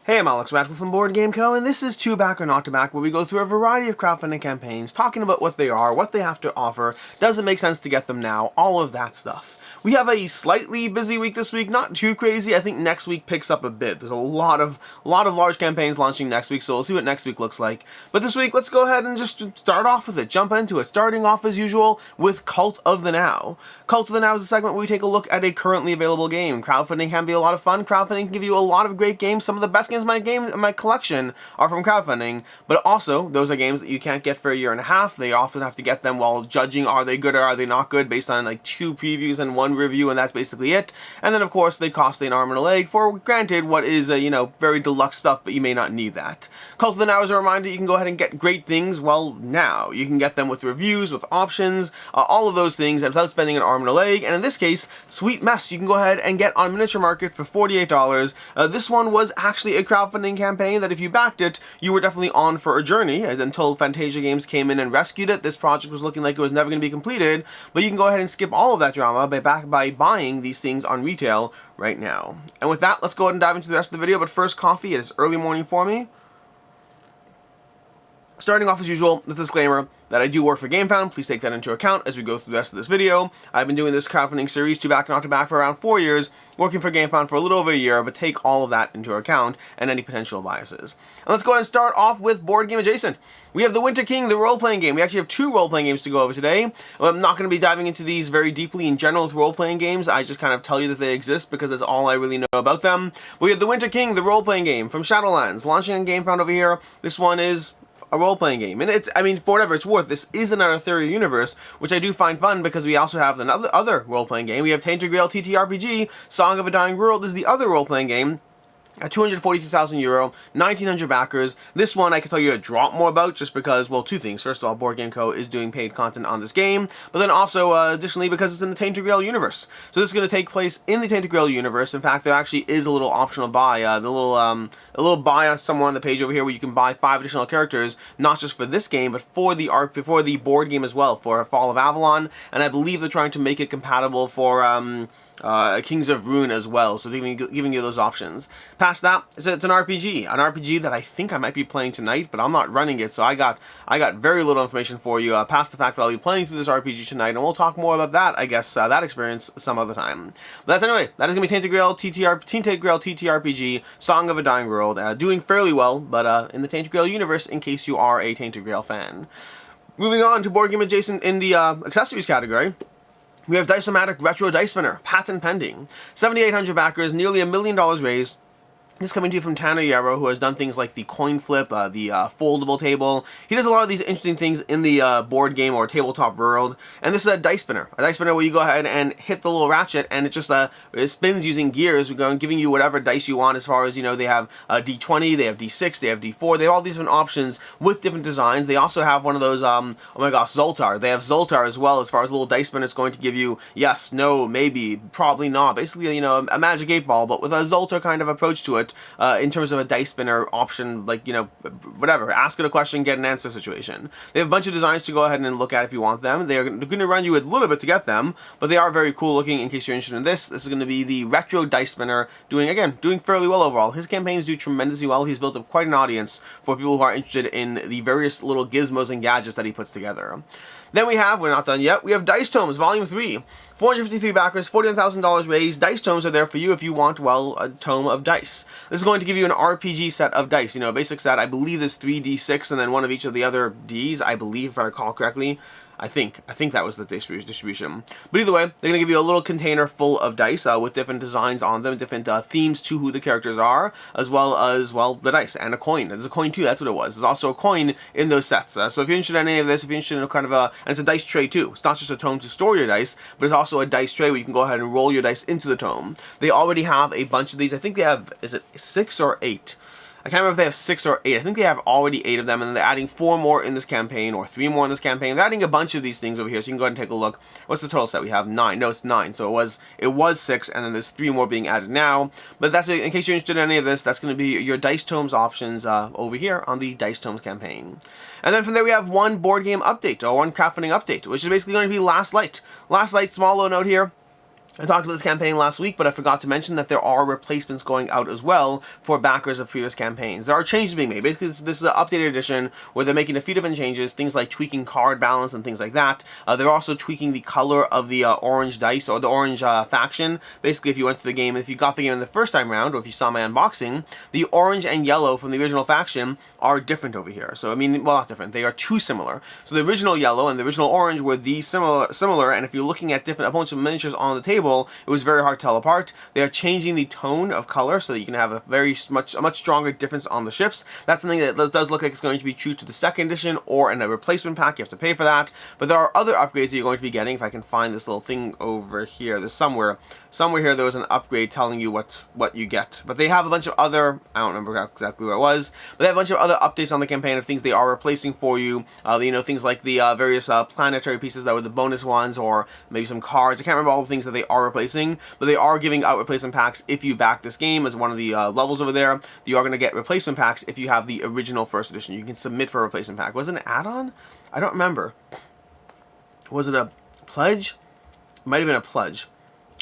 Hey, I'm Alex Radcliffe from Board Game Co., and this is To Back or Not to Back, where we go through a variety of crowdfunding campaigns, talking about what they are, what they have to offer, does it make sense to get them now, all of that stuff. We have a slightly busy week this week, not too crazy. I think next week picks up a bit. There's a lot of large campaigns launching next week, so we'll see what next week looks like. But this week, let's go ahead and just start off with it, jump into it, starting off as usual with Cult of the Now. Cult of the Now is a segment where we take a look at a currently available game. Crowdfunding can be a lot of fun. Crowdfunding can give you a lot of great games. Some of the best games in my collection are from crowdfunding, but also those are games that you can't get for a year and a half. They often have to get them while judging are they good or are they not good based on like 2 previews and 1 review, and that's basically it. And then of course they cost an arm and a leg for, granted, what is very deluxe stuff, but you may not need that. Cult of the Now is a reminder you can go ahead and get great things, well, now. You can get them with reviews, with options, all of those things, and without spending an arm and a leg. And in this case, Sweet Mess you can go ahead and get on Miniature Market for $48. This one was actually a crowdfunding campaign that if you backed it, you were definitely on for a journey, and until Fantasia Games came in and rescued it. This project was looking like it was never going to be completed, but you can go ahead and skip all of that drama by buying these things on retail right now. And with that, let's go ahead and dive into the rest of the video, but first, coffee. It is early morning for me. Starting off as usual, the disclaimer that I do work for GameFound. Please take that into account as we go through the rest of this video. I've been doing this crowdfunding series, To Back and Not to Back, for around 4 years, working for GameFound for a little over a year, but take all of that into account and any potential biases. And let's go ahead and start off with Board Game Adjacent. We have The Winter King, the role-playing game. We actually have 2 role-playing games to go over today. I'm not going to be diving into these very deeply in general with role-playing games. I just kind of tell you that they exist because that's all I really know about them. But we have The Winter King, the role-playing game from Shadowlands, launching on GameFound over here. This one is a role-playing game, and it's, I mean, for whatever it's worth, this isn't our Ethereal universe, which I do find fun because we also have another role-playing game. We have Tainted Grail TTRPG, Song of a Dying World is the other role-playing game. At €242,000, 1,900 backers. This one I can tell you a drop more about just because, well, 2 things. First of all, Board Game Co. is doing paid content on this game, but then also, additionally, because it's in the Tainted Grail universe. So this is going to take place in the Tainted Grail universe. In fact, there actually is a little optional buy, a little buy somewhere on the page over here where you can buy 5 additional characters, not just for this game, but for the board game as well, for Fall of Avalon, and I believe they're trying to make it compatible for, Kings of Ruin as well, so they're giving you those options. Past that, it's an RPG that I think I might be playing tonight, but I'm not running it, so I got very little information for you, past the fact that I'll be playing through this RPG tonight, and we'll talk more about that, I guess, that experience some other time. But that's anyway, that is going to be Tainted Grail TTRPG, Song of a Dying World, doing fairly well, but in the Tainted Grail universe, in case you are a Tainted Grail fan. Moving on to Board Game Adjacent in the accessories category. We have Diceomatic Retro Dice Spinner, patent pending. 7,800 backers, nearly $1 million raised. This is coming to you from Tanner Yarrow, who has done things like the coin flip, the foldable table. He does a lot of these interesting things in the board game or tabletop world. And this is a dice spinner. A dice spinner where you go ahead and hit the little ratchet, and it just it spins using gears, giving you whatever dice you want as far as, they have D20, they have D6, they have D4. They have all these different options with different designs. They also have one of those, oh my gosh, Zoltar. They have Zoltar as well as far as a little dice spinner. It's going to give you yes, no, maybe, probably not. Basically, a magic 8-ball, but with a Zoltar kind of approach to it. In terms of a dice spinner option, like, whatever, ask it a question, get an answer situation. They have a bunch of designs to go ahead and look at if you want them. They're going to run you a little bit to get them, but they are very cool looking in case you're interested in this. This is going to be the Retro Dice Spinner, doing fairly well overall. His campaigns do tremendously well. He's built up quite an audience for people who are interested in the various little gizmos and gadgets that he puts together. Then we're not done yet, we have Dice Tomes, Volume 3. 453 backers, $41,000 raised. Dice Tomes are there for you if you want, well, a tome of dice. This is going to give you an RPG set of dice. A basic set, I believe there's 3d6 and then one of each of the other Ds, I believe, if I recall correctly. I think that was the distribution. But either way, they're going to give you a little container full of dice with different designs on them, different themes to who the characters are, as well as, well, the dice, and a coin. There's a coin too, that's what it was. There's also a coin in those sets. So if you're interested in any of this, if you're interested in kind of and it's a dice tray too. It's not just a tome to store your dice, but it's also a dice tray where you can go ahead and roll your dice into the tome. They already have a bunch of these. I think they have, is it 6 or 8? I can't remember if they have 6 or 8. I think they have already 8 of them, and then they're adding 4 more in this campaign, or 3 more in this campaign. They're adding a bunch of these things over here, so you can go ahead and take a look. What's the total set? We have 9. No, it's 9. So it was 6, and then there's 3 more being added now. But that's, in case you're interested in any of this, that's going to be your Dice Tomes options over here on the Dice Tomes campaign. And then from there we have one board game update, or one crowdfunding update, which is basically going to be Last Light. Last Light, small little note here. I talked about this campaign last week, but I forgot to mention that there are replacements going out as well for backers of previous campaigns. There are changes being made. Basically, this is an updated edition where they're making a few different changes, things like tweaking card balance and things like that. They're also tweaking the color of the orange dice, or the orange faction. Basically, if you went to the game, if you got the game the first time around, or if you saw my unboxing, the orange and yellow from the original faction are different over here. So, I mean, well, not different. They are too similar. So the original yellow and the original orange were these similar, and if you're looking at different opponents of miniatures on the table, it was very hard to tell apart. They are changing the tone of color so that you can have a much stronger difference on the ships. That's something that does look like it's going to be true to the second edition, or in a replacement pack. You have to pay for that. But there are other upgrades that you're going to be getting. If I can find this little thing over here, there's somewhere here there was an upgrade telling you what you get. But they have a bunch of other, I don't remember exactly where it was, but they have a bunch of other updates on the campaign of things they are replacing for you. You know, things like the various planetary pieces that were the bonus ones, or maybe some cards. I can't remember all the things that they are replacing, but they are giving out replacement packs if you back this game as one of the levels over there. You are going to get replacement packs if you have the original first edition. You can submit for a replacement pack. Was it an add-on? I don't remember. Was it a pledge? It might have been a pledge.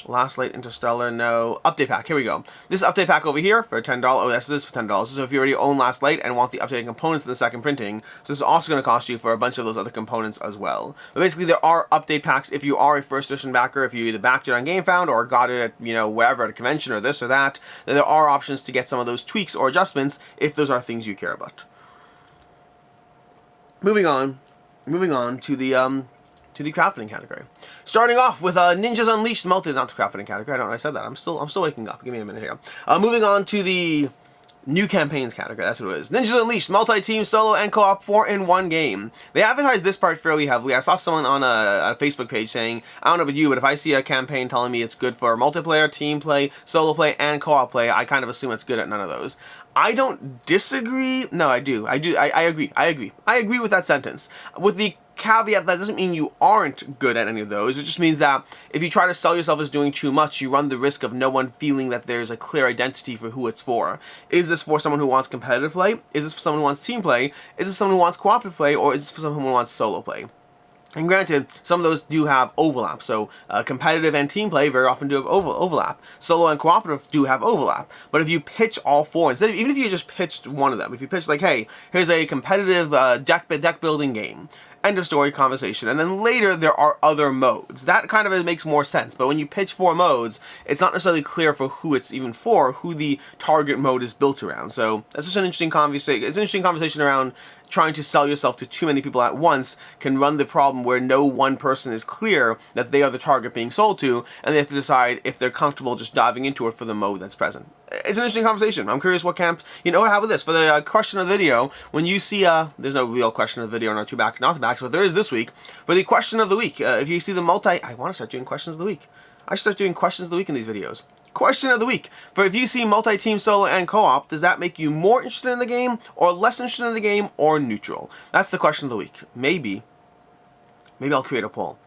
Last Light Interstellar, no. Update pack, here we go. This update pack over here for $10. Oh, this is for $10. So if you already own Last Light and want the updated components in the second printing, so this is also going to cost you for a bunch of those other components as well. But basically, there are update packs if you are a first edition backer, if you either backed it on GameFound or got it at, you know, wherever, at a convention or this or that, then there are options to get some of those tweaks or adjustments if those are things you care about. Moving on to the crafting category. Starting off with Ninjas Unleashed not the crafting category. I don't know why I said that. I'm still waking up. Give me a minute here. Moving on to the new campaigns category. That's what it is. Ninjas Unleashed, multi-team, solo, and co-op 4-in-1 game. They advertised this part fairly heavily. I saw someone on a Facebook page saying, I don't know about you, but if I see a campaign telling me it's good for multiplayer, team play, solo play, and co-op play, I kind of assume it's good at none of those. I don't disagree. No, I do. I agree. I agree with that sentence. With the caveat, that doesn't mean you aren't good at any of those. It just means that if you try to sell yourself as doing too much, you run the risk of no one feeling that there's a clear identity for who it's for. Is this for someone who wants competitive play? Is this for someone who wants team play? Is this for someone who wants cooperative play? Or is this for someone who wants solo play? And granted, some of those do have overlap. So competitive and team play very often do have overlap. Solo and cooperative do have overlap. But if you pitch all four, even if you just pitched one of them, if you pitch like, hey, here's a competitive deck building game, end of story, conversation, and then later there are other modes, that kind of makes more sense. But when you pitch 4 modes, it's not necessarily clear for who it's even for, who the target mode is built around. So that's just an interesting conversation. It's an interesting conversation around trying to sell yourself to too many people at once can run the problem where no one person is clear that they are the target being sold to, and they have to decide if they're comfortable just diving into it for the mode that's present. It's an interesting conversation. I'm curious what camp, how about this, for the question of the video, when you see, there's no real question of the video, not to backs, but there is this week, for the question of the week, if you see the I want to start doing questions of the week. I should start doing questions of the week in these videos. Question of the week. For if you see multi-team, solo, and co-op, does that make you more interested in the game, or less interested in the game, or neutral? That's the question of the week. Maybe I'll create a poll.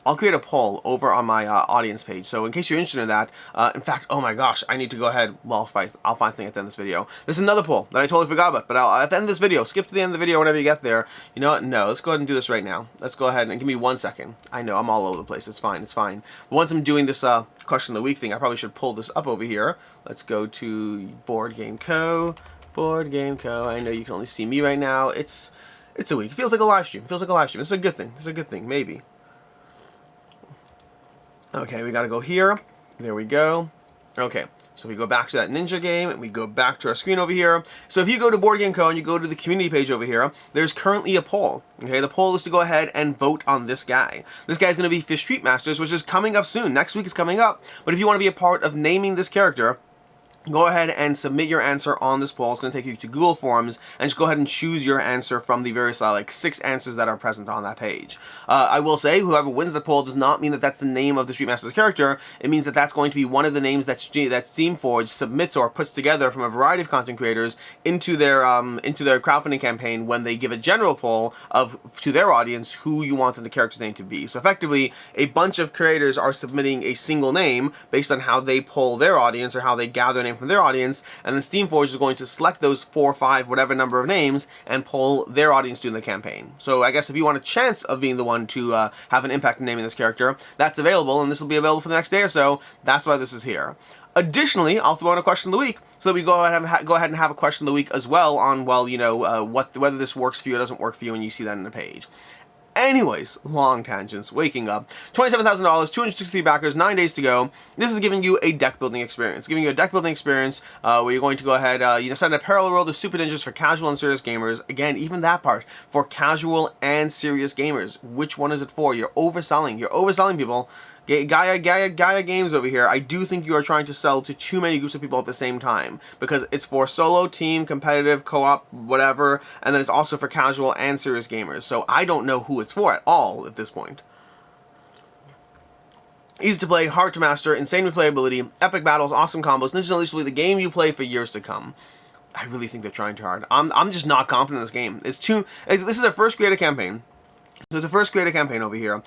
I'll create a poll over on my audience page. So in case you're interested in that, in fact, oh my gosh, I need to go ahead. Well, I'll find something at the end of this video. There's another poll that I totally forgot about, but at the end of this video, skip to the end of the video whenever you get there. You know what? No, let's go ahead and do this right now. Let's go ahead and give me 1 second. I know, I'm all over the place. It's fine. But once I'm doing this question of the week thing, I probably should pull this up over here. Let's go to Board Game Co. Board Game Co. I know you can only see me right now. It's a week. It feels like a live stream. This is a good thing. Maybe. Okay, we gotta go here. There we go. Okay, so we go back to that ninja game, and we go back to our screen over here. So if you go to Board Game Co. and you go to the community page over here, there's currently a poll. Okay, the poll is to go ahead and vote on this guy. This guy's gonna be Fish Street Masters, which is coming up soon. Next week is coming up. But if you want to be a part of naming this character, go ahead and submit your answer on this poll. It's going to take you to Google Forms, and just go ahead and choose your answer from the various 6 answers that are present on that page. I will say, whoever wins the poll does not mean that that's the name of the Street Master's character. It means that that's going to be one of the names that Steamforged submits or puts together from a variety of content creators into their crowdfunding campaign when they give a general poll to their audience who you want the character's name to be. So effectively, a bunch of creators are submitting a single name based on how they poll their audience or how they gather names name from their audience, and then Steamforge is going to select those 4 or 5, whatever number of names, and pull their audience doing the campaign. So I guess if you want a chance of being the one to have an impact in naming this character, that's available, and this will be available for the next day or so. That's why this is here. Additionally, I'll throw in a question of the week, so that we go ahead and have a question of the week as well on, well, you know, whether this works for you or doesn't work for you, and you see that in the page. Anyways, long tangents, waking up. $27,000, 263 backers, 9 days to go. This is giving you a deck building experience. Giving you a deck building experience where you're going to go ahead, set a parallel world of Super Ninjas for casual and serious gamers. Again, even that part, for casual and serious gamers. Which one is it for? You're overselling. You're overselling, people. Gaia Games over here, I do think you are trying to sell to too many groups of people at the same time, because it's for solo, team, competitive, co-op, whatever, and then it's also for casual and serious gamers, so I don't know who it's for at all at this point. Easy to play, hard to master, insane replayability, epic battles, awesome combos, Ninjas Unleashed will be the game you play for years to come. I really think they're trying too hard. I'm just not confident in this game. This is their first creative campaign. So it's the first creative campaign over here.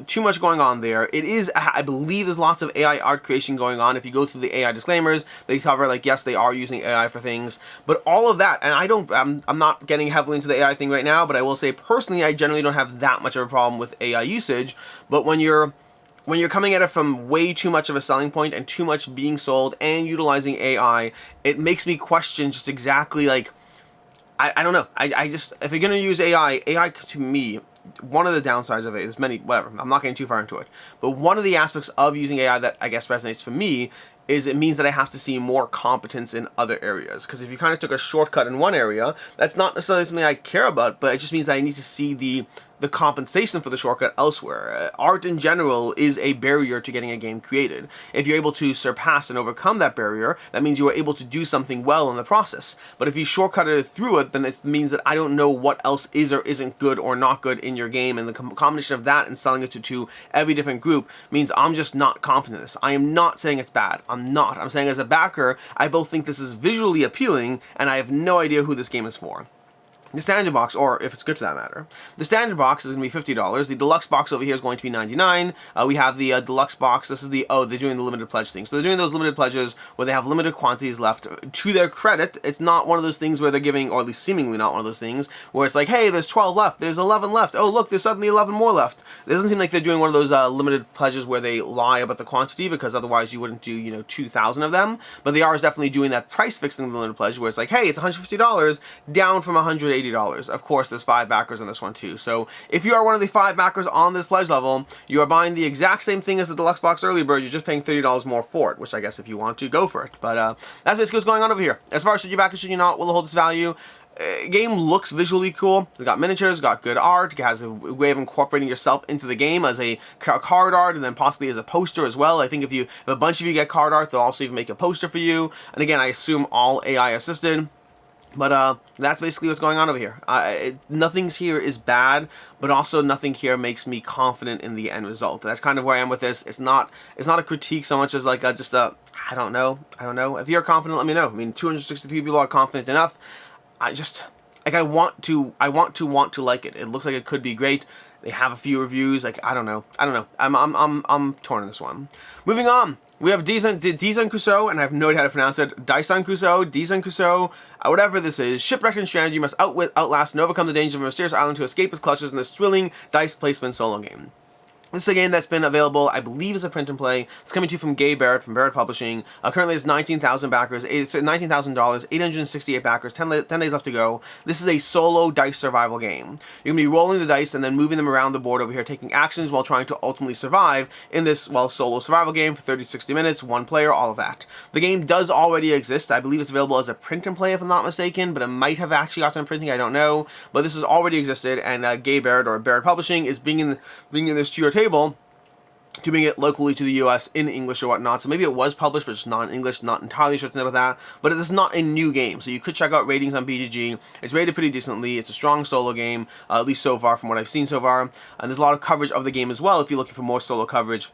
Too much going on there. It is, I believe there's lots of AI art creation going on. If you go through the AI disclaimers, they cover, like, yes, they are using AI for things. But all of that, and I'm not getting heavily into the AI thing right now, but I will say personally, I generally don't have that much of a problem with AI usage. But when you're coming at it from way too much of a selling point and too much being sold and utilizing AI, it makes me question just exactly, like, I don't know. I just, if you're going to use AI to me, one of the downsides of it is whatever, I'm not getting too far into it, but one of the aspects of using AI that I guess resonates for me is it means that I have to see more competence in other areas. Because if you kind of took a shortcut in one area, that's not necessarily something I care about, but it just means that I need to see the compensation for the shortcut elsewhere. Art in general is a barrier to getting a game created. If you're able to surpass and overcome that barrier, that means you are able to do something well in the process. But if you shortcutted through it, then it means that I don't know what else is or isn't good or not good in your game, and the combination of that and selling it to every different group means I'm just not confident in this. I am not saying it's bad. I'm not. I'm saying as a backer, I both think this is visually appealing, and I have no idea who this game is for. The standard box, or if it's good for that matter, the standard box is going to be $50. The deluxe box over here is going to be $99. We have the deluxe box. This is they're doing the limited pledge thing. So they're doing those limited pledges where they have limited quantities left. To their credit, it's not one of those things where they're giving, or at least seemingly not one of those things, where it's like, hey, there's 12 left, there's 11 left, oh look, there's suddenly 11 more left. It doesn't seem like they're doing one of those limited pledges where they lie about the quantity, because otherwise you wouldn't do, 2,000 of them. But they are definitely doing that price fixing the limited pledge, where it's like, hey, it's $150, down from $180. Of course, there's 5 backers on this one too. So if you are one of the 5 backers on this pledge level, you are buying the exact same thing as the deluxe box early bird. You're just paying $30 more for it, which I guess if you want to, go for it. But that's basically what's going on over here. As far as should you back or should you not, will it hold its value? Game looks visually cool. It's got miniatures, got good art, it has a way of incorporating yourself into the game as a card art, and then possibly as a poster as well. I think if a bunch of you get card art, they'll also even make a poster for you. And again, I assume all AI assisted. But that's basically what's going on over here. Nothing here is bad, but also nothing here makes me confident in the end result. That's kind of where I am with this. It's not a critique so much as like I don't know. If you're confident, let me know. I mean, 263 people are confident enough. I want to like it. It looks like it could be great. They have a few reviews. Like, I don't know. I'm torn on this one. Moving on. We have Dieson Crusoe, and I have no idea how to pronounce it. Dieson Crusoe, whatever this is. Shipwrecked and stranded, you must outlast and overcome the dangers of a mysterious island to escape its clutches in this thrilling dice placement solo game. This is a game that's been available, I believe, as a print and play. It's coming to you from Barrett, from Barrett Publishing. Currently, it's 19,000 backers. It's $19,000, 868 backers, 10 days left to go. This is a solo dice survival game. You're going to be rolling the dice and then moving them around the board over here, taking actions while trying to ultimately survive in this, solo survival game for 30 to 60 minutes, one player, all of that. The game does already exist. I believe it's available as a print and play, if I'm not mistaken, but it might have actually gotten printing, I don't know. But this has already existed, and Barrett, or Barrett Publishing, is bringing this to your table, to bring it locally to the US in English or whatnot. So maybe it was published, but it's not in English, not entirely certain about that. But it is not a new game, so you could check out ratings on BGG. It's rated pretty decently. It's a strong solo game, at least so far from what I've seen so far. And there's a lot of coverage of the game as well if you're looking for more solo coverage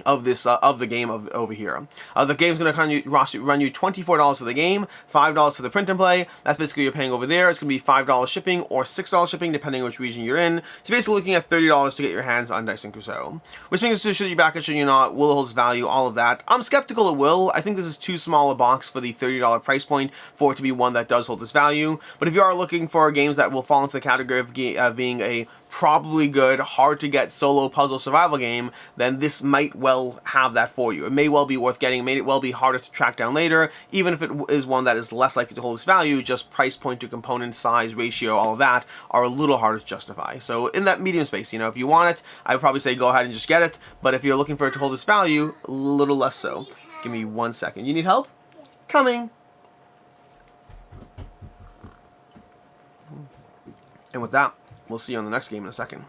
of this of the game over here. The game's going to run you $24 for the game, $5 for the print and play. That's basically you're paying over there. It's going to be $5 shipping or $6 shipping depending on which region you're in. So basically looking at $30 to get your hands on Dieson Crusoe. Which means to should you back it, should you not, will it hold its value, all of that. I'm skeptical it will. I think this is too small a box for the $30 price point for it to be one that does hold its value. But if you are looking for games that will fall into the category of being a probably good, hard to get solo puzzle survival game, then this might well have that for you. It may well be worth getting, it may well be harder to track down later, even if it is one that is less likely to hold its value, just price point to component size, ratio, all of that are a little harder to justify. So in that medium space, you know, if you want it, I would probably say go ahead and just get it, but if you're looking for it to hold its value, a little less so. Give me 1 second. You need help? Coming. And with that, we'll see you on the next game in a second.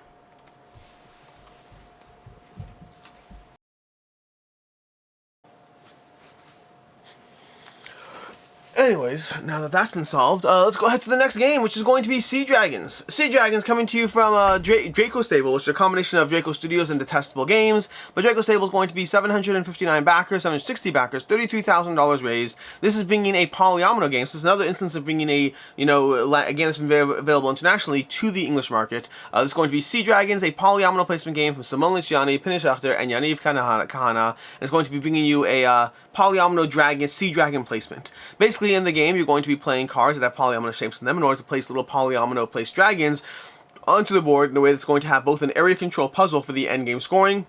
Anyways, now that that's been solved, let's go ahead to the next game, which is going to be Sea Dragons. Sea Dragons coming to you from Draco Stable, which is a combination of Draco Studios and Detestable Games. But Draco Stable is going to be 759 backers, 760 backers, $33,000 raised. This is bringing a polyomino game, so it's another instance of bringing a, you know, a game that's been available internationally to the English market. This is going to be Sea Dragons, a polyomino placement game from Simone Luciani, Pinish Achter, and Yaniv Kahana. And it's going to be bringing you a polyomino dragon, sea dragon placement. Basically, in the game, you're going to be playing cards that have polyomino shapes in them in order to place little polyomino placed dragons onto the board in a way that's going to have both an area control puzzle for the endgame scoring,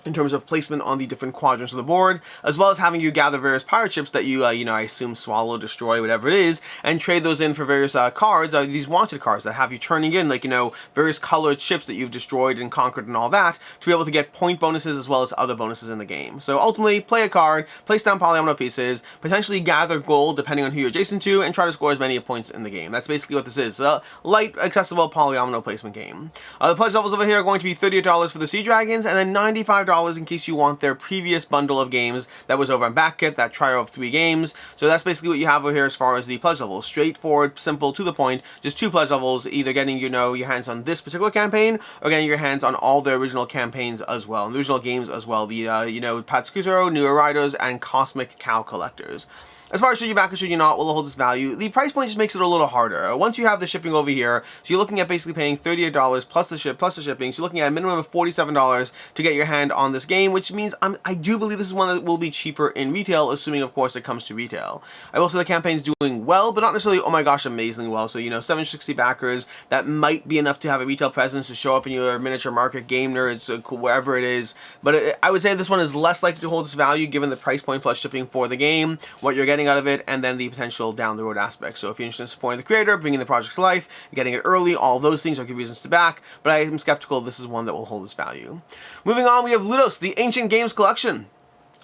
in terms of placement on the different quadrants of the board, as well as having you gather various pirate ships that you, you know, I assume swallow, destroy, whatever it is, and trade those in for various cards, these wanted cards that have you turning in, like, you know, various colored ships that you've destroyed and conquered and all that, to be able to get point bonuses as well as other bonuses in the game. So ultimately, play a card, place down polyomino pieces, potentially gather gold depending on who you're adjacent to, and try to score as many points in the game. That's basically what this is. A light, accessible polyomino placement game. The pledge levels over here are going to be $38 for the Sea Dragons, and then $95 in case you want their previous bundle of games that was over on BackKit, that trio of 3 games. So that's basically what you have over here as far as the pledge levels. Straightforward, simple, to the point, just 2 pledge levels, either getting, you know, your hands on this particular campaign, or getting your hands on all the original campaigns as well, and the original games as well, the, you know, Pat Crusoe, New Riders, and Cosmic Cow Collectors. As far as should you back or should you not, will it hold its value? The price point just makes it a little harder. Once you have the shipping over here, so you're looking at basically paying $38 plus the shipping, so you're looking at a minimum of $47 to get your hand on this game, which means I do believe this is one that will be cheaper in retail, assuming of course it comes to retail. I will say the campaign's doing well, but not necessarily, oh my gosh, amazingly well. So, you know, 760 backers, that might be enough to have a retail presence to show up in your miniature market, game nerds, wherever it is. But I would say this one is less likely to hold its value given the price point plus shipping for the game, what you're getting out of it, and then the potential down the road aspect. So if you're interested in supporting the creator, bringing the project to life, getting it early, all those things are good reasons to back, but I am skeptical this is one that will hold its value. Moving on, we have Ludos, the Ancient Games Collection.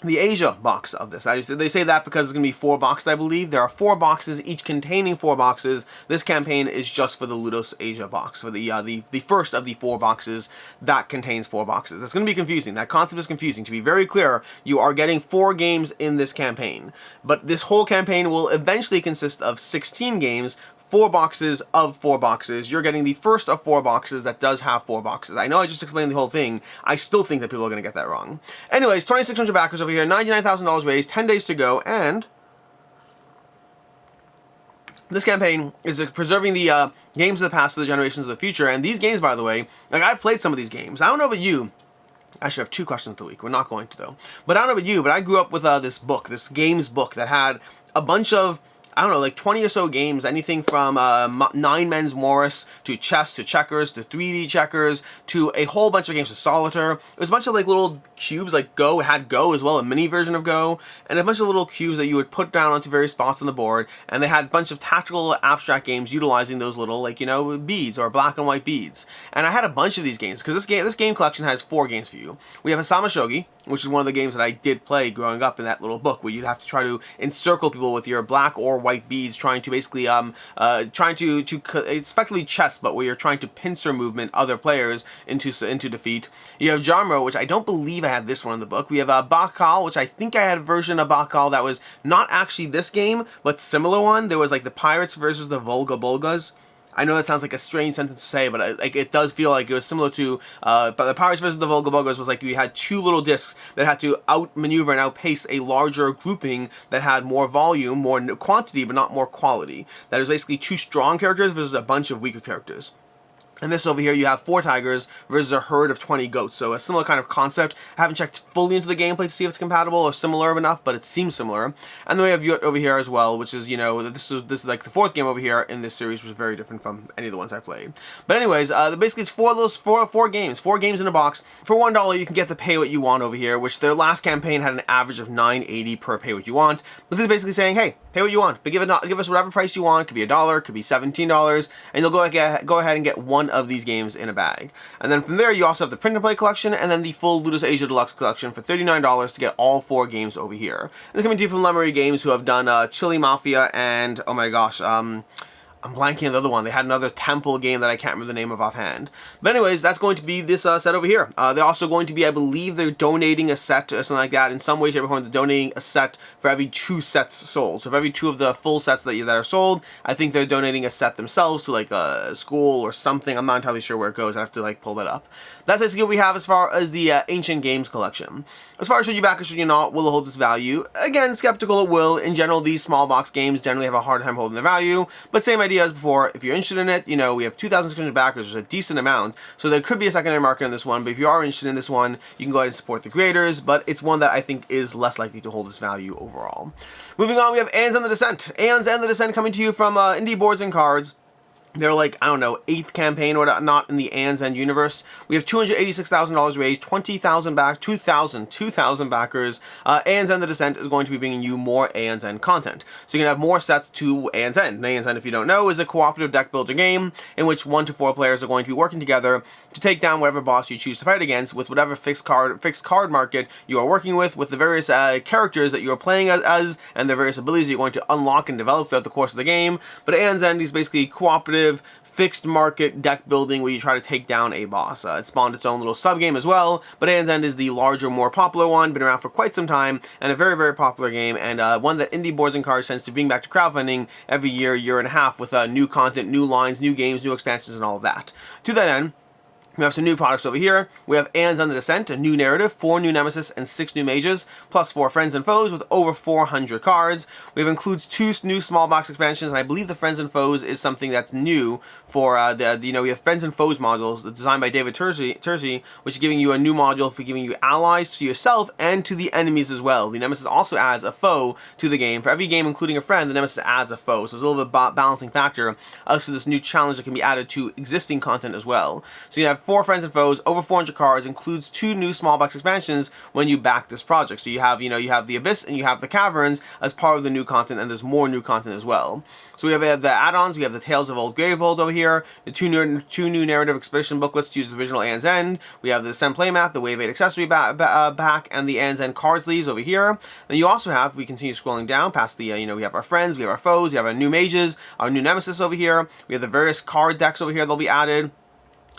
The Asia box of this. They say that because it's going to be 4 boxes, I believe. There are 4 boxes, each containing 4 boxes. This campaign is just for the Ludos Asia box, for the first of the 4 boxes that contains 4 boxes. That's going to be confusing. That concept is confusing. To be very clear, you are getting 4 games in this campaign, but this whole campaign will eventually consist of 16 games, 4 boxes of 4 boxes. You're getting the first of 4 boxes that does have 4 boxes. I know I just explained the whole thing. I still think that people are going to get that wrong. Anyways, 2,600 backers over here, $99,000 raised, 10 days to go, and this campaign is preserving the games of the past to the generations of the future. And these games, by the way, like, I've played some of these games. I don't know about you. I should have 2 questions of the week. We're not going to, though. But I don't know about you, but I grew up with this book, this games book that had a bunch of, I don't know, like 20 or so games, anything from 9 Men's Morris, to chess, to checkers, to 3D checkers, to a whole bunch of games of solitaire. It was a bunch of like little cubes, like Go, it had Go as well, a mini version of Go, and a bunch of little cubes that you would put down onto various spots on the board, and they had a bunch of tactical abstract games utilizing those little, like, you know, beads, or black and white beads. And I had a bunch of these games, because this game collection has 4 games for you. We have Asama Shogi, which is one of the games that I did play growing up in that little book, where you'd have to try to encircle people with your black or white beads, trying to basically it's effectively chess, but where you're trying to pincer movement other players into defeat. You have Jarmo, which I don't believe I had this one in the book. We have Bakal, which I think I had a version of Bakal that was not actually this game, but similar one. There was like the Pirates versus the Volga Bulgas. I know that sounds like a strange sentence to say, but like it does feel like it was similar to but the Pirates versus the Volgabogas was like you had two little discs that had to outmaneuver and outpace a larger grouping that had more volume, more quantity, but not more quality. That is basically two strong characters versus a bunch of weaker characters. And this over here, you have 4 tigers versus a herd of 20 goats. So a similar kind of concept. I haven't checked fully into the gameplay to see if it's compatible or similar enough, but it seems similar. And then we have Yut over here as well, which is, you know, this is like the 4th game over here in this series, which is very different from any of the ones I played. But anyways, basically it's four games in a box. For $1, you can get the pay what you want over here, which their last campaign had an average of $9.80 per pay what you want. But this is basically saying, hey, pay what you want, but give us whatever price you want. It could be $1, it could be $17, and you'll go ahead and get one of these games in a bag. And then from there, you also have the print and play collection, and then the full Ludos Asia Deluxe collection for $39 to get all 4 games over here. And this coming to you from Lemery Games, who have done Chili Mafia and, oh my gosh, I'm blanking on the other one. They had another temple game that I can't remember the name of offhand. But anyways, that's going to be this set over here. They're also going to be, I believe they're donating a set or something like that. In some way, shape, or form, they're donating a set for every 2 sets sold. So for every 2 of the full sets that are sold, I think they're donating a set themselves to like a school or something. I'm not entirely sure where it goes. I have to like pull that up. That's basically what we have as far as the Ancient Games collection. As far as should you back or should you not, will it hold its value? Again, skeptical it will. In general, these small box games generally have a hard time holding their value, but same idea as before. If you're interested in it, you know, we have 2,600 backers, which is a decent amount, so there could be a secondary market in this one, but if you are interested in this one, you can go ahead and support the creators, but it's one that I think is less likely to hold its value overall. Moving on, we have Aeon's and the Descent. Aeon's and the Descent coming to you from Indie Boards and Cards. They're like, I don't know, 8th campaign or not in the Aeon's End universe. We have $286,000 raised, 2,000 backers. Aeon's End the Descent is going to be bringing you more Aeon's End content. So you can have more sets to Aeon's End. And Aeon's End, if you don't know, is a cooperative deck builder game in which 1 to 4 players are going to be working together to take down whatever boss you choose to fight against with whatever fixed card market you are working with the various characters that you are playing as and the various abilities you're going to unlock and develop throughout the course of the game. But Aeon's End is basically cooperative fixed market deck building where you try to take down a boss. It spawned its own little sub-game as well, but Aeon's End is the larger, more popular one, been around for quite some time, and a very, very popular game, and one that Indie Boards and Cards tends to bring back to crowdfunding every year and a half with new content, new lines, new games, new expansions, and all of that. To that end, we have some new products over here. We have Aeon's End the Descent, a new narrative, 4 new nemesis, and 6 new mages, plus 4 friends and foes with over 400 cards. We have includes 2 new small box expansions, and I believe the friends and foes is something that's new for we have friends and foes modules designed by David Terzi, which is giving you a new module for giving you allies to yourself and to the enemies as well. The nemesis also adds a foe to the game. For every game, including a friend, the nemesis adds a foe. So there's a little bit of balancing factor as to this new challenge that can be added to existing content as well. So you have 4 friends and foes, over 400 cards, includes 2 new small box expansions when you back this project. So you have the Abyss and you have the Caverns as part of the new content, and there's more new content as well. So we have the add-ons. We have the Tales of Old Gravehold over here, the 2 new narrative expedition booklets to use the original Aeon's End. We have the Descent playmat, the Wave 8 accessory back, and the Aeon's End card sleeves over here. Then you also have, we continue scrolling down past the, we have our friends, we have our foes, we have our new mages, our new nemesis over here. We have the various card decks over here that'll be added.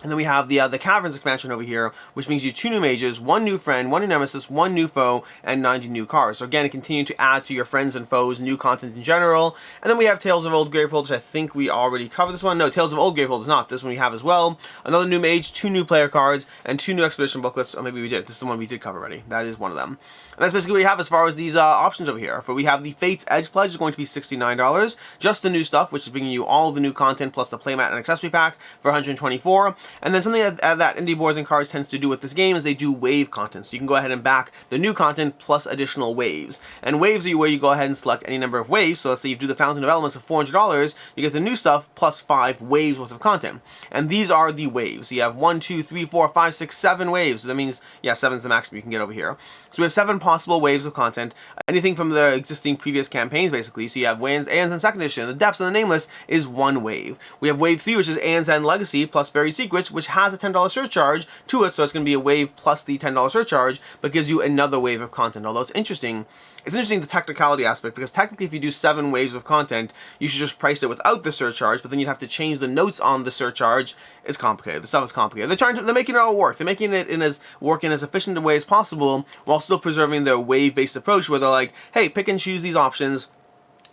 And then we have the Caverns expansion over here, which brings you 2 new mages, 1 new friend, 1 new nemesis, 1 new foe, and 90 new cards. So again, continue to add to your friends and foes, new content in general. And then we have Tales of Old Gravehold, which I think we already covered this one. No, Tales of Old Gravehold is not. This one we have as well. Another new mage, 2 new player cards, and 2 new expedition booklets. Or maybe we did. This is the one we did cover already. That is one of them. And that's basically what we have as far as these options over here. For we have the Fate's Edge Pledge is going to be $69. Just the new stuff, which is bringing you all of the new content plus the playmat and accessory pack for $124. And then something that Indie Boards and Cards tends to do with this game is they do wave content. So you can go ahead and back the new content plus additional waves. And waves are where you go ahead and select any number of waves. So let's say you do the Fountain of Elements of $400, you get the new stuff plus 5 waves worth of content. And these are the waves. So you have 1, 2, 3, 4, 5, 6, 7 waves. So that means, yeah, 7 is the maximum you can get over here. So we have 7 possible waves of content. Anything from the existing previous campaigns, basically. So you have Aeon's End Second Edition. The Depths and the Nameless is 1 wave. We have Wave 3, which is Aeon's End Legacy plus Buried Secrets, which has a $10 surcharge to it. So it's going to be a wave plus the $10 surcharge, but gives you another wave of content. Although it's interesting the technicality aspect, because technically if you do 7 waves of content, you should just price it without the surcharge, but then you'd have to change the notes on the surcharge. It's complicated. The stuff is complicated. They're making it all work. They're making it in as efficient a way as possible while still preserving their wave-based approach where they're like, hey, pick and choose these options.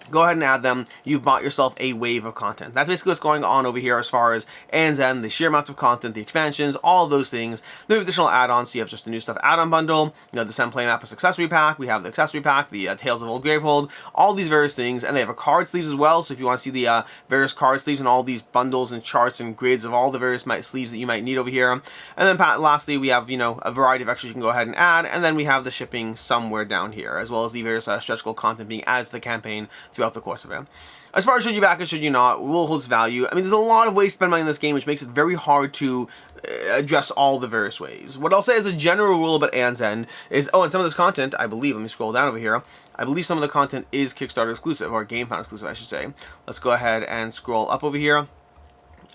go ahead and add them. You've bought yourself a wave of content. That's basically what's going on over here as far as Aeon's End, the sheer amount of content, the expansions, all of those things. Then we have additional add-ons, so you have just the new stuff add-on bundle, you know, the Sem Play Mapus accessory pack, we have the accessory pack, the Tales of Old Gravehold, all these various things, and they have a card sleeves as well, so if you want to see the various card sleeves and all these bundles and charts and grids of all the various sleeves that you might need over here. And then lastly, we have, you know, a variety of extras you can go ahead and add, and then we have the shipping somewhere down here, as well as the various stretch goal content being added to the campaign throughout the course of it. As far as should you back it, should you not, will hold its value. I mean, there's a lot of ways to spend money in this game, which makes it very hard to address all the various ways. What I'll say as a general rule about Aeon's End is, oh, and some of this content, I believe, let me scroll down over here, I believe some of the content is Kickstarter exclusive, or GameFound exclusive, I should say. Let's go ahead and scroll up over here.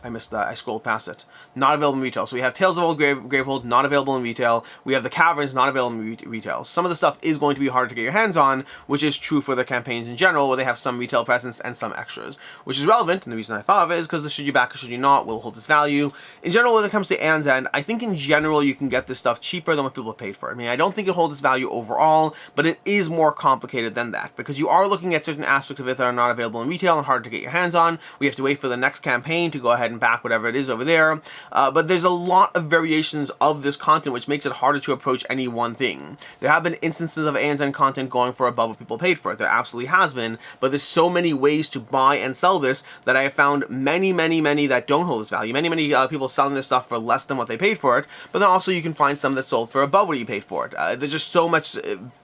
I missed that. I scrolled past it. Not available in retail. So we have Tales of Old Gravehold, not available in retail. We have the Caverns, not available in retail. Some of the stuff is going to be harder to get your hands on, which is true for their campaigns in general, where they have some retail presence and some extras, which is relevant. And the reason I thought of it is because the should you back or should you not will hold its value. In general, when it comes to Aeon's End, I think in general you can get this stuff cheaper than what people have paid for it. I mean, I don't think it holds its value overall, but it is more complicated than that, because you are looking at certain aspects of it that are not available in retail and harder to get your hands on. We have to wait for the next campaign to go ahead and back whatever it is over there, but there's a lot of variations of this content, which makes it harder to approach any one thing. There have been instances of Aeon's End content going for above what people paid for it. There absolutely has been, but there's so many ways to buy and sell this that I have found many that don't hold its value. Many people selling this stuff for less than what they paid for it, but then also you can find some that sold for above what you paid for it. There's just so much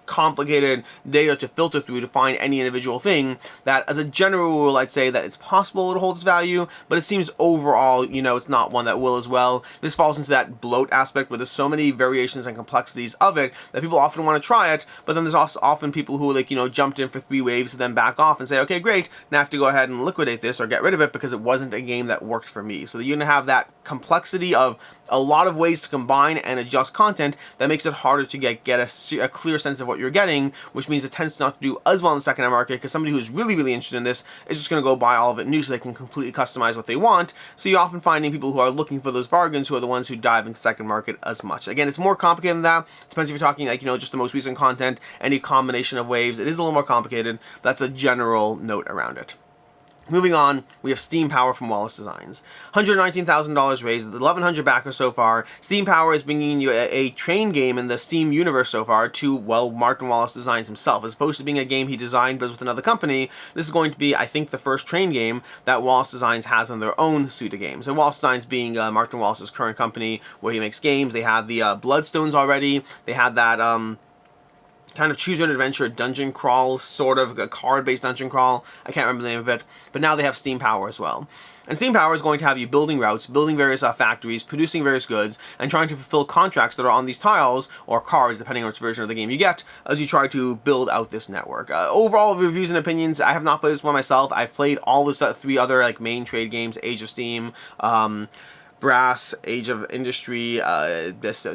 complicated data to filter through to find any individual thing that, as a general rule, I'd say that it's possible to hold its value, but it seems overall, you know, it's not one that will as well. This falls into that bloat aspect where there's so many variations and complexities of it that people often want to try it, but then there's also often people who, like, you know, jumped in for 3 waves and then back off and say, okay, great, now I have to go ahead and liquidate this or get rid of it because it wasn't a game that worked for me. So you're going to have that complexity of a lot of ways to combine and adjust content that makes it harder to get a clear sense of what you're getting, which means it tends not to do as well in the secondhand market, because somebody who's really interested in this is just going to go buy all of it new so they can completely customize what they want. So you're often finding people who are looking for those bargains who are the ones who dive into the second market as much. Again, it's more complicated than that. Depends if you're talking, like, you know, just the most recent content, any combination of waves. It is a little more complicated. That's a general note around it. Moving on, we have Steam Power from Wallace Designs. $119,000 raised, 1,100 backers so far. Steam Power is bringing you a train game in the Steam universe so far to, well, Martin Wallace Designs himself. As opposed to being a game he designed but with another company, this is going to be, I think, the first train game that Wallace Designs has on their own suite of games. And Wallace Designs being Martin Wallace's current company where he makes games. They had the Bloodstones already. They had that kind of choose your own adventure dungeon crawl, sort of a card-based dungeon crawl. I can't remember the name of it, but now they have Steam Power as well. And Steam Power is going to have you building routes, building various factories, producing various goods, and trying to fulfill contracts that are on these tiles, or cards, depending on which version of the game you get, as you try to build out this network. Overall reviews and opinions, I have not played this one myself. I've played all the 3 other like main trade games, Age of Steam, Brass, Age of Industry, this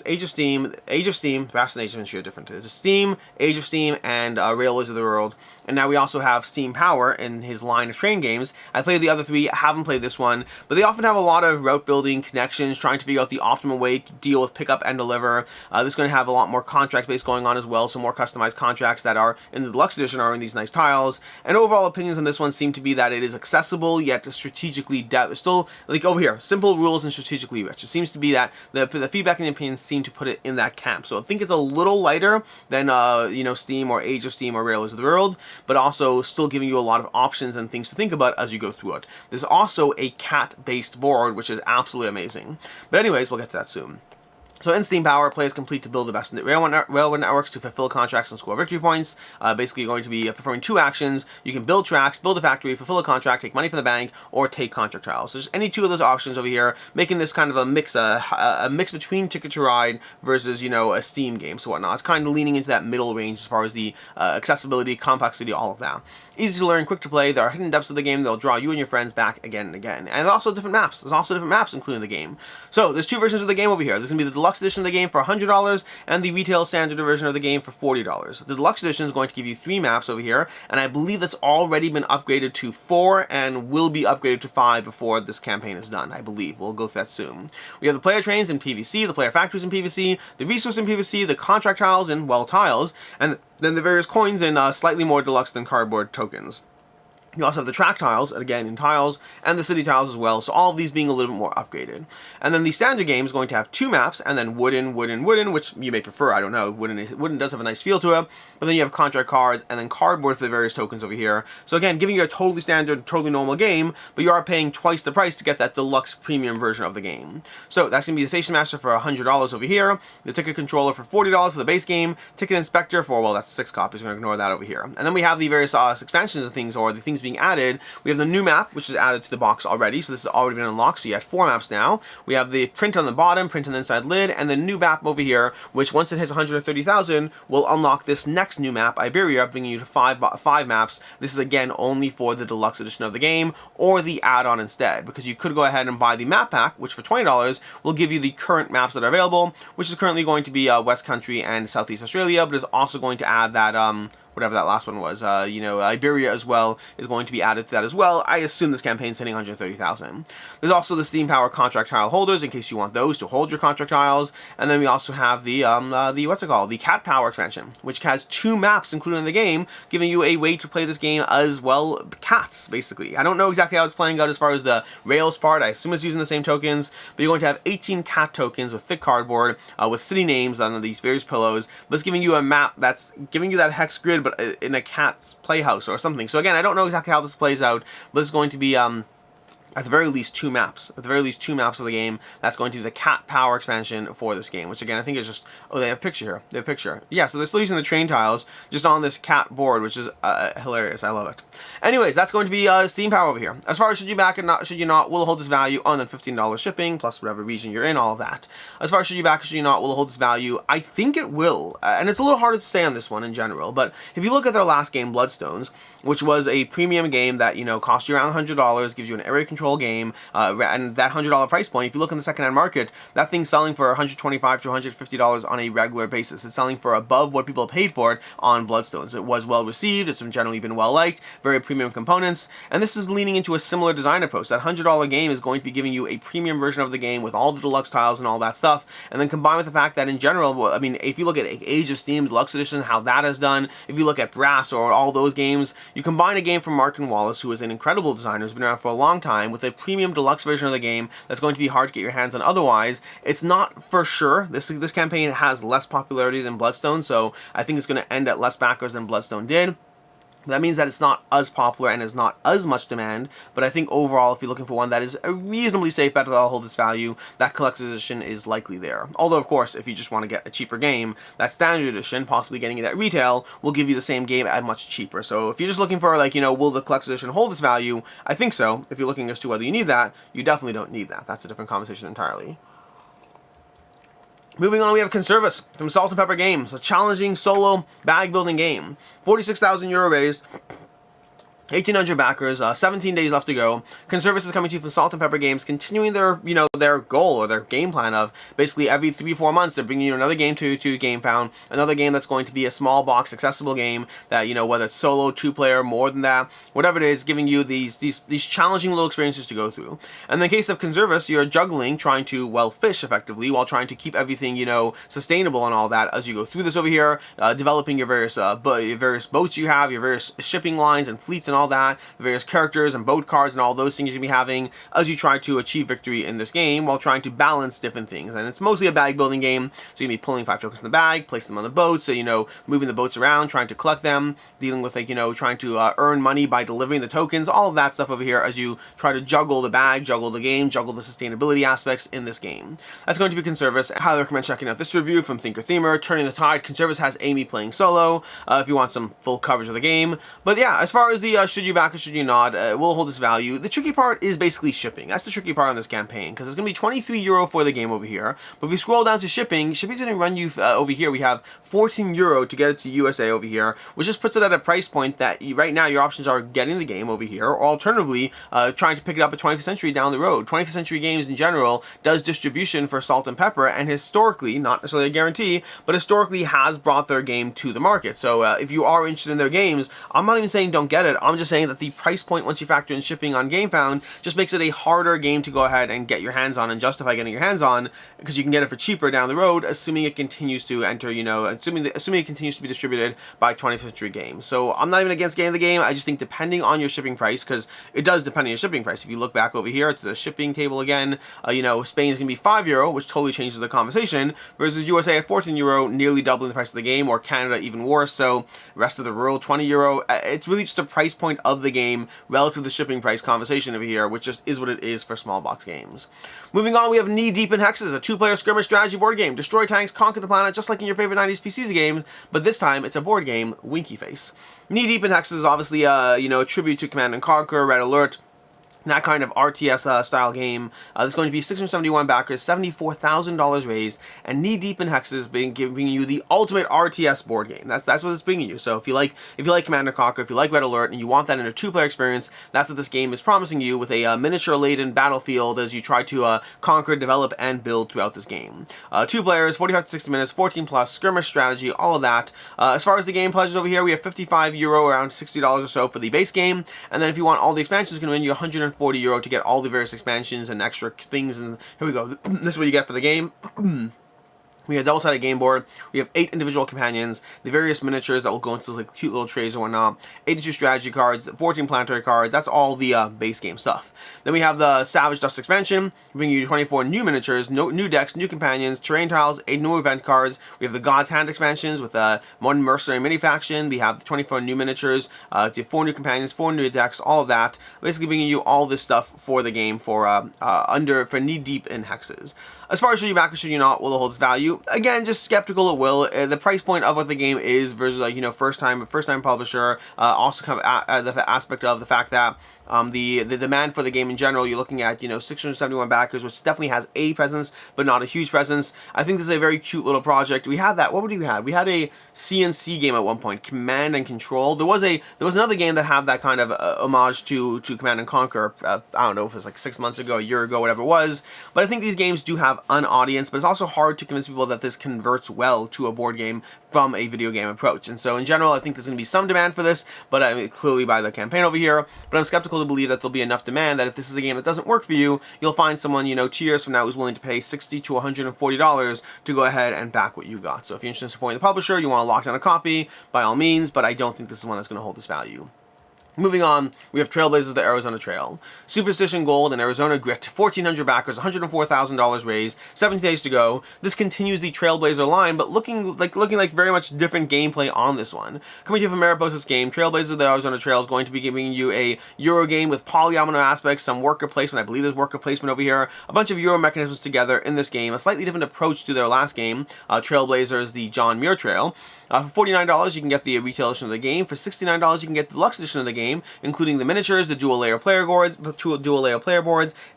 Age of Steam, Brass and Age of Industry are different. There's Steam, Age of Steam, and Railways of the World. And now we also have Steam Power in his line of train games. I played the other 3, haven't played this one, but they often have a lot of route building, connections, trying to figure out the optimal way to deal with pick up and deliver. This is going to have a lot more contract based going on as well, so more customized contracts that are in the deluxe edition are in these nice tiles. And overall opinions on this one seem to be that it is accessible yet strategically still, like over here, simple rules and strategically rich. It seems to be that the feedback and opinions seem to put it in that camp. So I think it's a little lighter than you know, Steam or Age of Steam or Railways of the World, but also still giving you a lot of options and things to think about as you go through it. There's also a cat-based board, which is absolutely amazing. But anyways, we'll get to that soon. So in Steam Power, players complete to build the best railway networks to fulfill contracts and score victory points. Basically, you're going to be performing 2 actions. You can build tracks, build a factory, fulfill a contract, take money from the bank, or take contract tiles. So just any 2 of those options over here, making this kind of a mix between Ticket to Ride versus, you know, a Steam game, so whatnot. It's kind of leaning into that middle range as far as the accessibility, complexity, all of that. Easy to learn, quick to play. There are hidden depths of the game that'll draw you and your friends back again and again. And also different maps. There's also different maps included in the game. So there's 2 versions of the game over here. There's going to be the deluxe deluxe edition of the game for $100 and the retail standard version of the game for $40. The deluxe edition is going to give you 3 maps over here, and I believe that's already been upgraded to 4 and will be upgraded to 5 before this campaign is done, I believe. We'll go through that soon. We have the player trains in PvC, the player factories in PvC, the resource in PvC, the contract tiles in, well, tiles, and then the various coins in slightly more deluxe than cardboard tokens. You also have the track tiles, again in tiles, and the city tiles as well, so all of these being a little bit more upgraded. And then the standard game is going to have 2 maps, and then wooden, which you may prefer, I don't know. Wooden does have a nice feel to it, but then you have contract cars, and then cardboard for the various tokens over here. So again, giving you a totally standard, totally normal game, but you are paying twice the price to get that deluxe premium version of the game. So that's going to be the Station Master for $100 over here, the Ticket Controller for $40 for the base game, Ticket Inspector for, well, that's 6 copies, we're going to ignore that over here. And then we have the various expansions of things, or the things being added. We have the new map, which is added to the box already, so this has already been unlocked, so you have 4 maps now. We have the print on the bottom, print on the inside lid, and the new map over here, which once it hits 130,000, will unlock this next new map, Iberia, bringing you to 5 maps. This is again only for the deluxe edition of the game, or the add-on instead, because you could go ahead and buy the map pack, which for $20 will give you the current maps that are available, which is currently going to be West Country and Southeast Australia, but is also going to add that whatever that last one was, Iberia as well is going to be added to that as well. I assume this campaign's hitting 130,000. There's also the Steam Power contract tile holders in case you want those to hold your contract tiles. And then we also have the the Cat Power expansion, which has 2 maps included in the game, giving you a way to play this game as well, cats, basically. I don't know exactly how it's playing out as far as the Rails part. I assume it's using the same tokens, but you're going to have 18 cat tokens with thick cardboard, with city names on these various pillows, but it's giving you a map that's giving you that hex grid, but in a cat's playhouse or something. So again, I don't know exactly how this plays out, but it's going to be at the very least 2 maps. At the very least 2 maps of the game. That's going to be the Cat Power expansion for this game, which again I think is just, oh, they have a picture here. They have a picture. Yeah, so they're still using the train tiles just on this cat board, which is hilarious. I love it. Anyways, that's going to be Steam Power over here. As far as should you back and should you not, will hold this value on the $15 shipping plus whatever region you're in, all of that. As far as should you back or should you not, will hold this value, I think it will. And it's a little harder to say on this one in general, but if you look at their last game, Bloodstones, which was a premium game that, cost you around $100, gives you an area control game, and that $100 price point, if you look in the secondhand market, that thing's selling for $125 to $150 on a regular basis. It's selling for above what people paid for it on Bloodstones. It was well received, it's generally been well liked, very premium components, and this is leaning into a similar design approach. That $100 game is going to be giving you a premium version of the game with all the deluxe tiles and all that stuff, and then combined with the fact that in general, I mean, if you look at Age of Steam Deluxe Edition, how that has done, if you look at Brass or all those games, you combine a game from Martin Wallace, who is an incredible designer, who's been around for a long time, with a premium deluxe version of the game that's going to be hard to get your hands on otherwise. It's not for sure. This campaign has less popularity than Bloodstone, so I think it's going to end at less backers than Bloodstone did. That means that it's not as popular and is not as much demand, but I think overall, if you're looking for one that is a reasonably safe bet that'll hold its value, that collector's edition is likely there. Although, of course, if you just want to get a cheaper game, that standard edition, possibly getting it at retail, will give you the same game at much cheaper. So if you're just looking for, will the collector's edition hold its value? I think so. If you're looking as to whether you need that, you definitely don't need that. That's a different conversation entirely. Moving on, we have Conservas from Salt and Pepper Games, a challenging solo bag building game. 46,000 euro raised, 1,800 backers, 17 days left to go. Conservas is coming to you from Salt and Pepper Games, continuing their, their goal or their game plan of basically every 3-4 months they're bringing you another game to GameFound, another game that's going to be a small box accessible game that, whether it's solo, 2-player, more than that, whatever it is, giving you these challenging little experiences to go through. And in the case of Conservas, you're juggling, trying to, fish effectively while trying to keep everything, sustainable and all that as you go through this over here, developing your various boats you have, your various shipping lines and fleets and all that, the various characters and boat cards and all those things you're going to be having as you try to achieve victory in this game while trying to balance different things. And it's mostly a bag building game, so you're going to be pulling 5 tokens in the bag, placing them on the boat, so moving the boats around, trying to collect them, dealing with trying to earn money by delivering the tokens, all of that stuff over here as you try to juggle the bag, juggle the game, juggle the sustainability aspects in this game. That's going to be Conservas. I highly recommend checking out this review from Thinker Themer, Turning the Tide. Conservas has Amy playing solo if you want some full coverage of the game. But yeah, as far as the should you back or should you not, will hold its value. The tricky part is basically shipping. That's the tricky part on this campaign, because it's going to be 23 euro for the game over here. But if we scroll down to shipping's going to run you over here. We have 14 euro to get it to USA over here, which just puts it at a price point that right now your options are getting the game over here, or alternatively trying to pick it up at 25th Century down the road. 25th Century Games in general does distribution for Salt and Pepper, and historically, not necessarily a guarantee, but historically has brought their game to the market. So if you are interested in their games, I'm not even saying don't get it. I'm just saying that the price point, once you factor in shipping on GameFound, just makes it a harder game to go ahead and get your hands on and justify getting your hands on, because you can get it for cheaper down the road, assuming it continues to enter, assuming it continues to be distributed by 20th Century Games. So I'm not even against getting the game. I just think depending on your shipping price, because it does depend on your shipping price. If you look back over here to the shipping table again, Spain is going to be 5 euro, which totally changes the conversation, versus USA at 14 euro, nearly doubling the price of the game, or Canada even worse. So rest of the world 20 euro. It's really just a price point of the game relative to the shipping price conversation over here, which just is what it is for small box games. Moving on, we have Knee Deep in Hexes, a 2-player skirmish strategy board game. Destroy tanks, conquer the planet, just like in your favorite 90s PCs games, but this time it's a board game, Winky Face. Knee Deep in Hexes is obviously a tribute to Command & Conquer, Red Alert, that kind of RTS style game. There's going to be 671 backers, $74,000 raised, and Knee Deep in Hexes giving you the ultimate RTS board game. That's what it's bringing you. So if you like Command & Conquer, if you like Red Alert, and you want that in a 2-player experience, that's what this game is promising you, with a miniature-laden battlefield as you try to conquer, develop, and build throughout this game. 2 players, 45 to 60 minutes, 14 plus, skirmish strategy, all of that. As far as the game pledges over here, we have 55 euro, around $60 or so for the base game, and then if you want all the expansions, it's going to win you 140 euro to get all the various expansions and extra things. And here we go. This is what you get for the game. We have a double-sided game board. We have 8 individual companions, the various miniatures that will go into like cute little trays or whatnot, 82 strategy cards, 14 planetary cards. That's all the base game stuff. Then we have the Savage Dust expansion, bringing you 24 new miniatures, new decks, new companions, terrain tiles, 8 new event cards. We have the God's Hand expansions with a Modern Mercenary mini faction. We have the 24 new miniatures, 4 new companions, 4 new decks, all of that. Basically bringing you all this stuff for the game for Knee Deep in Hexes. As far as should you back or should you not, will it hold its value? Again, just skeptical it will. The price point of what the game is versus first time publisher. Also come the aspect of the fact that the demand for the game in general, you're looking at 671 backers, which definitely has a presence but not a huge presence. I think this is a very cute little project. We had that. What would we have? We had a CNC game at one point, Command and Control. There was another game that had that kind of homage to Command and Conquer. I don't know if it was like 6 months ago, a year ago, whatever it was. But I think these games do have an audience, but it's also hard to convince people that this converts well to a board game from a video game approach. And so in general, I think there's going to be some demand for this, but clearly by the campaign over here. But I'm skeptical to believe that there'll be enough demand that if this is a game that doesn't work for you, you'll find someone 2 years from now who's willing to pay $60 to $140 to go ahead and back what you got. So if you're interested in supporting the publisher, you want to lock down a copy, by all means, but I don't think this is one that's going to hold this value. Moving on, we have Trailblazers, the Arizona Trail. Superstition Gold and Arizona Grit, 1,400 backers, $104,000 raised, 17 days to go. This continues the Trailblazer line, but looking like very much different gameplay on this one. Coming to you from Mariposa's game, Trailblazer, the Arizona Trail is going to be giving you a Euro game with polyomino aspects, some worker placement. I believe there's worker placement over here. A bunch of Euro mechanisms together in this game. A slightly different approach to their last game, Trailblazers, the John Muir Trail. For $49, you can get the retail edition of the game. For $69, you can get the deluxe edition of the game, including the miniatures, the dual-layer player boards,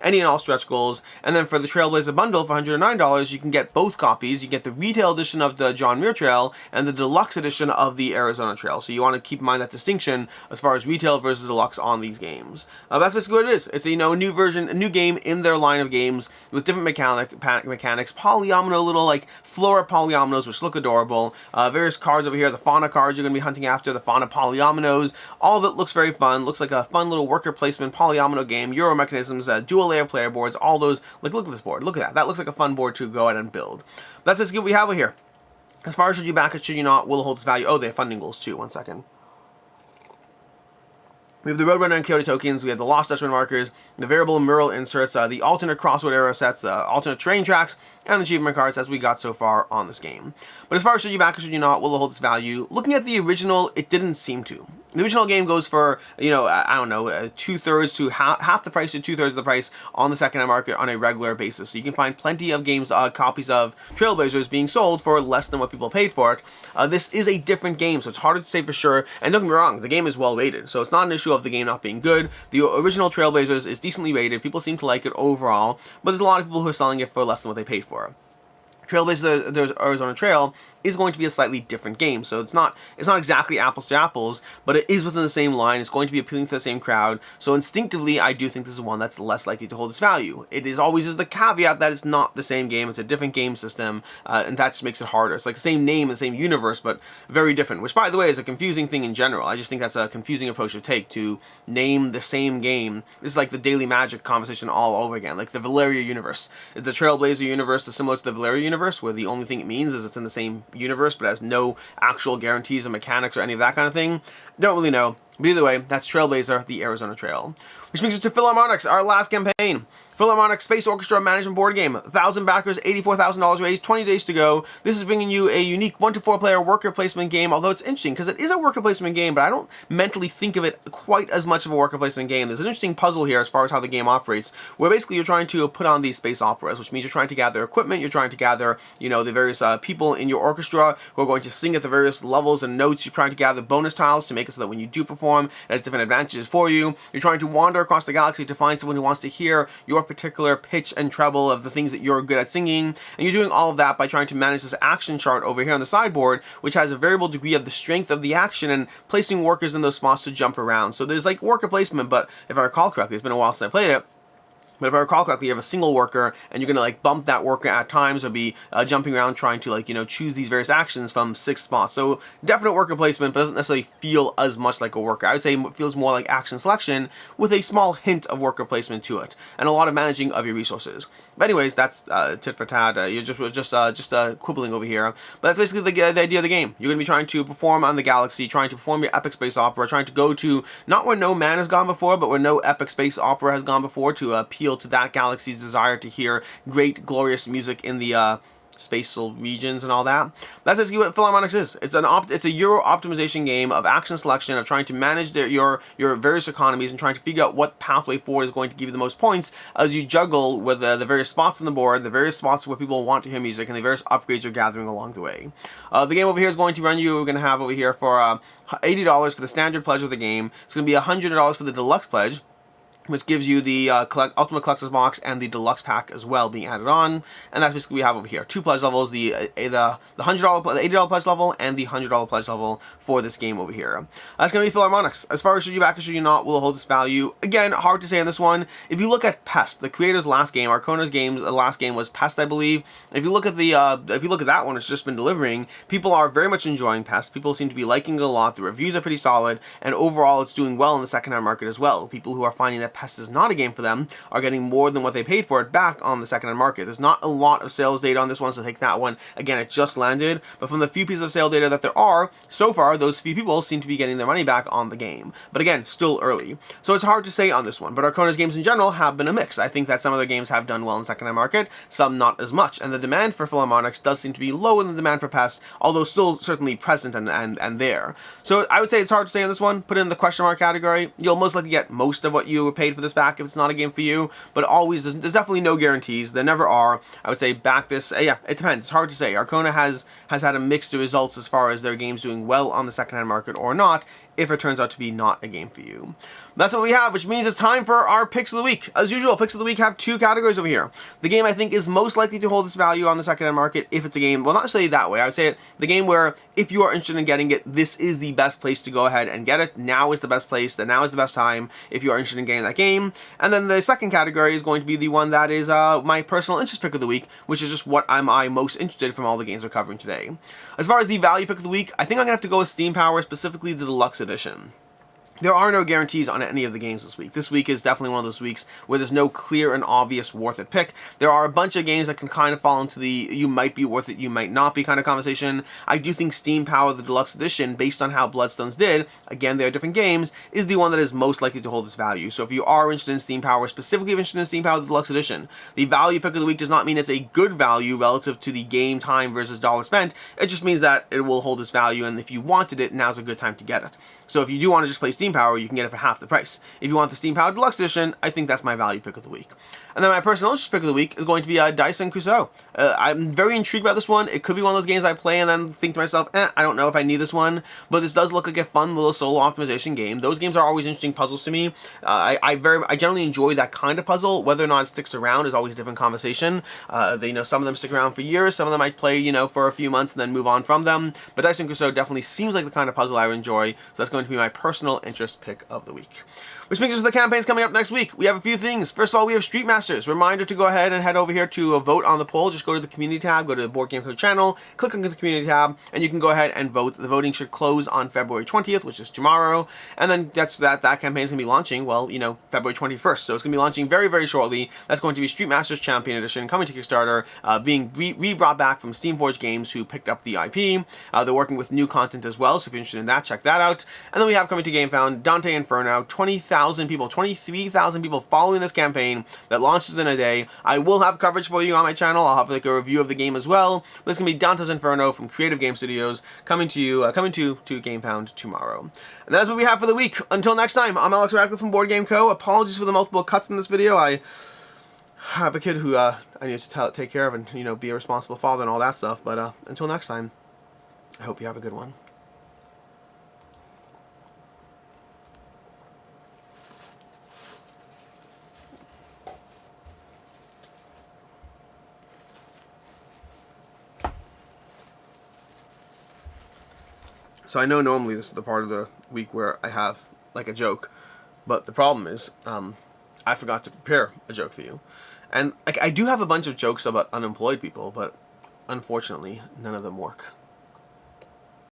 any and all stretch goals. And then for the Trailblazer bundle, for $109, you can get both copies. You get the retail edition of the John Muir Trail and the deluxe edition of the Arizona Trail. So you want to keep in mind that distinction as far as retail versus deluxe on these games. That's basically what it is. It's a new version, a new game in their line of games with different mechanics, polyomino little like flora polyominoes, which look adorable. Various cards over here, the fauna cards you're going to be hunting after, the fauna polyominoes. All of it looks very fun. Looks like a fun little worker placement polyomino game, Euro mechanisms, dual layer player boards, all those. Like, look at this board. Look at that. That looks like a fun board to go ahead and build. That's basically what we have over here. As far as should you back it, should you not, will it hold its value? Oh, they have funding goals too. 1 second. We have the Roadrunner and Coyote tokens, we have the Lost Dutchman markers, the variable mural inserts, the alternate crossword arrow sets, the alternate terrain tracks, and the achievement cards as we got so far on this game. But as far as should you back or should you not, will it hold its value? Looking at the original, it didn't seem to. The original game goes for, you know, I don't know, 2/3 to half the price to 2/3 of the price on the secondhand market on a regular basis. So you can find plenty of games, copies of Trailblazers being sold for less than what people paid for it. This is a different game, so it's harder to say for sure. And don't get me wrong, the game is well rated, so it's not an issue of the game not being good. The original Trailblazers is decently rated. People seem to like it overall, but there's a lot of people who are selling it for less than what they paid for. Trailblazer, there's Arizona Trail is going to be a slightly different game, so it's not exactly apples to apples, but it is within the same line. It's going to be appealing to the same crowd, so instinctively I do think this is one that's less likely to hold its value. It is always the caveat that it's not the same game, it's a different game system, and that just makes it harder. It's like the same name, the same universe, but very different, which by the way is a confusing thing in general. I just think that's a confusing approach to take, to name the same game. This is like the Daily Magic conversation all over again, like the Valeria universe. The Trailblazer universe is similar to the Valeria universe, where the only thing it means is it's in the same universe, but has no actual guarantees or mechanics or any of that kind of thing. Don't really know. But either way, that's Trailblazer, the Arizona Trail. Which brings us to Philharmonix, our last campaign. Philharmonix Space Orchestra Management Board Game. 1,000 backers, $84,000 raised, 20 days to go. This is bringing you a unique 1 to 4 player worker placement game, although it's interesting because it is a worker placement game, but I don't mentally think of it quite as much of a worker placement game. There's an interesting puzzle here as far as how the game operates, where basically you're trying to put on these space operas, which means you're trying to gather equipment, you're trying to gather, you know, the various people in your orchestra who are going to sing at the various levels and notes. You're trying to gather bonus tiles to make it so that when you do perform, it has different advantages for you. You're trying to wander across the galaxy to find someone who wants to hear your particular pitch and treble of the things that you're good at singing, and you're doing all of that by trying to manage this action chart over here on the sideboard, which has a variable degree of the strength of the action and placing workers in those spots to jump around. So there's like worker placement, but if I recall correctly, it's been a while since I played it, but if I recall correctly, you have a single worker, and you're going to like bump that worker at times, or be jumping around trying to, like, you know, choose these various actions from 6 spots. So definite worker placement, but doesn't necessarily feel as much like a worker. I would say it feels more like action selection with a small hint of worker placement to it, and a lot of managing of your resources. But anyways, that's tit for tat. You're just quibbling over here. But that's basically the idea of the game. You're going to be trying to perform on the galaxy, trying to perform your epic space opera, trying to go to not where no man has gone before, but where no epic space opera has gone before, to appeal to that galaxy's desire to hear great, glorious music in the spatial regions and all that. That's basically what Philharmonix is. It's a Euro optimization game of action selection, of trying to manage your various economies and trying to figure out what pathway forward is going to give you the most points as you juggle with the various spots on the board, the various spots where people want to hear music, and the various upgrades you're gathering along the way. The game over here is going to run you, we're going to have over here for $80 for the standard pledge of the game. It's going to be $100 for the deluxe pledge, which gives you the Ultimate Collector's Box and the Deluxe Pack as well being added on. And that's basically what we have over here. 2 pledge levels, the $80 pledge level and the $100 pledge level for this game over here. That's going to be Philharmonix. As far as should you back or should you not, will it hold its value? Again, hard to say on this one. If you look at Pest, the creator's last game, Arcona's last game was Pest, I believe. And if you look at that one, it's just been delivering. People are very much enjoying Pest. People seem to be liking it a lot. The reviews are pretty solid, and overall it's doing well in the secondhand market as well. People who are finding that Pest is not a game for them are getting more than what they paid for it back on the secondhand market. There's not a lot of sales data on this one, so take that one. Again, it just landed, but from the few pieces of sale data that there are, so far, those few people seem to be getting their money back on the game. But again, still early. So it's hard to say on this one, but Arcona's games in general have been a mix. I think that some of their games have done well in the secondhand market, some not as much, and the demand for Philharmonix does seem to be lower than the demand for Pest, although still certainly present and there. So I would say it's hard to say on this one. Put it in the question mark category. You'll most likely get most of what you paid for this back if it's not a game for you, but always, there's definitely no guarantees. There never are. I would say back this, yeah, it depends. It's hard to say. Arcona has had a mixed results as far as their games doing well on the secondhand market or not, if it turns out to be not a game for you. That's what we have, which means it's time for our picks of the week. As usual, picks of the week have 2 categories over here. The game I think is most likely to hold its value on the secondhand market if it's a game, well, not necessarily that way. I would say the game where if you are interested in getting it, this is the best place to go ahead and get it. Now is the best place, now is the best time if you are interested in getting that game. And then the second category is going to be the one that is my personal interest pick of the week, which is just what I'm most interested from all the games we're covering today. As far as the value pick of the week, I think I'm going to have to go with Steam Power, specifically the Deluxe Edition. There are no guarantees on any of the games this week. This week is definitely one of those weeks where there's no clear and obvious worth it pick. There are a bunch of games that can kind of fall into the you might be worth it, you might not be kind of conversation. I do think Steam Power, the Deluxe Edition, based on how Bloodstones did, again, they're different games, is the one that is most likely to hold its value. So if you are interested in Steam Power, specifically interested in Steam Power, the Deluxe Edition, the value pick of the week does not mean it's a good value relative to the game time versus dollar spent. It just means that it will hold its value, and if you wanted it, now's a good time to get it. So if you do want to just play Steam Power, you can get it for half the price. If you want the Steam Power Deluxe Edition, I think that's my value pick of the week. And then my personal interest pick of the week is going to be Dieson Crusoe. I'm very intrigued by this one. It could be one of those games I play and then think to myself, I don't know if I need this one. But this does look like a fun little solo optimization game. Those games are always interesting puzzles to me. I generally enjoy that kind of puzzle. Whether or not it sticks around is always a different conversation. Some of them stick around for years. Some of them I play, for a few months and then move on from them. But Dieson Crusoe definitely seems like the kind of puzzle I would enjoy. So that's going to be my personal interest pick of the week. Which brings us to the campaigns coming up next week. We have a few things. First of all, we have Street Masters. Reminder to go ahead and head over here to vote on the poll. Just go to the community tab, go to the Board Game Code channel, click on the community tab, and you can go ahead and vote. The voting should close on February 20th, which is tomorrow. And then that campaign is going to be launching, February 21st. So it's going to be launching very, very shortly. That's going to be Street Masters Champion Edition coming to Kickstarter, being re-brought back from Steamforged Games, who picked up the IP. They're working with new content as well, so if you're interested in that, check that out. And then we have coming to GameFound, Dante Inferno, 20,000 people, 23,000 people following this campaign that launches in a day. I will have coverage for you on my channel. I'll have a review of the game as well. But it's going to be Dante's Inferno from Creative Game Studios coming to you, coming to GameFound tomorrow. And that's what we have for the week. Until next time, I'm Alex Radcliffe from Board Game Co. Apologies for the multiple cuts in this video. I have a kid who I need to take care of and, be a responsible father and all that stuff. But until next time, I hope you have a good one. So I know normally this is the part of the week where I have like a joke, but the problem is I forgot to prepare a joke for you. And I do have a bunch of jokes about unemployed people, but unfortunately none of them work.